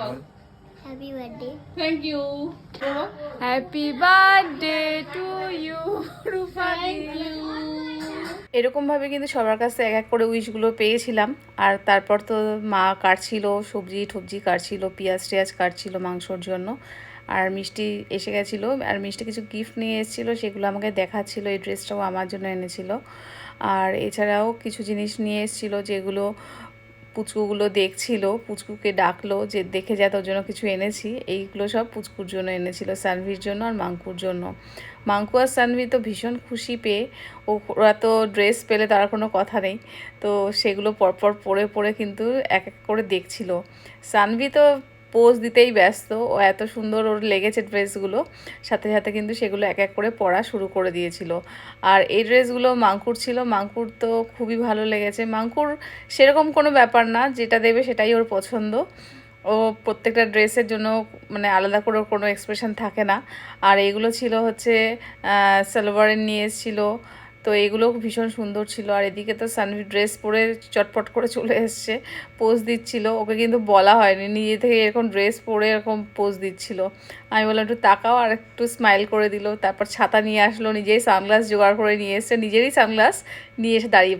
Happy birthday. Thank you. Happy birthday to you Rupali. এরকমভাবে কিন্তু সবার কাছে এক এক করে উইশগুলো পেয়েছিলাম। আর তারপর তো মা কাটছিল, সবজি টবজি কাটছিল, পেঁয়াজ টেয়াজ কাটছিল মাংসর জন্য। আর মিষ্টি এসে গেছিলো, আর মিষ্টি কিছু গিফট নিয়ে এসেছিলো, সেগুলো আমাকে দেখাচ্ছিল। এই ড্রেসটাও আমার জন্য এনেছিল। আর এছাড়াও কিছু জিনিস নিয়ে এসেছিলো, যেগুলো পুচকুগুলো দেখছিল, পুচকুকে ডাকলো যে দেখে যা, তোর জন্য কিছু এনেছি। এইগুলো সব পুচকুর জন্য এনেছিল, সানভির জন্য আর মাঙ্কুর জন্য। মাঙ্কু আর সানভি তো ভীষণ খুশি পেয়ে, ওরা তো ড্রেস পেলে তার কোনো কথা নেই। তো সেগুলো পরপর পরে পরে কিন্তু এক এক করে দেখছিল। সানভি তো পোজ দিতেই ব্যস্ত, ও এত সুন্দর ওর লেগেছে ড্রেসগুলো, সাথে সাথে কিন্তু সেগুলো এক এক করে পরা শুরু করে দিয়েছিল। আর এই ড্রেসগুলো মাঙ্কুর ছিল, মাঙ্কুর তো খুবই ভালো লেগেছে। মাঙ্কুর সেরকম কোনো ব্যাপার না, যেটা দেবে সেটাই ওর পছন্দ। ও প্রত্যেকটা ড্রেসের জন্য মানে আলাদা করে কোনো এক্সপ্রেশন থাকে না। আর এগুলো ছিল হচ্ছে সালোয়ারের নিয়ে এসেছিলো, তো এগুলো ভীষণ সুন্দর ছিল। আর এদিকে তো সানভি ড্রেস পরে চটপট করে চলে এসছে, পোজ দিচ্ছিল। ওকে কিন্তু বলা হয়নি, নিজে থেকে এরকম ড্রেস পরে এরকম পোজ দিচ্ছিল। আমি বললাম একটু তাকাও, আর একটু স্মাইল করে দিল। তারপর ছাতা নিয়ে আসলো, নিজেই সানগ্লাস জোগাড় করে নিয়ে এসছে, নিজেরই সানগ্লাস নিয়ে এসে দাঁড়িয়ে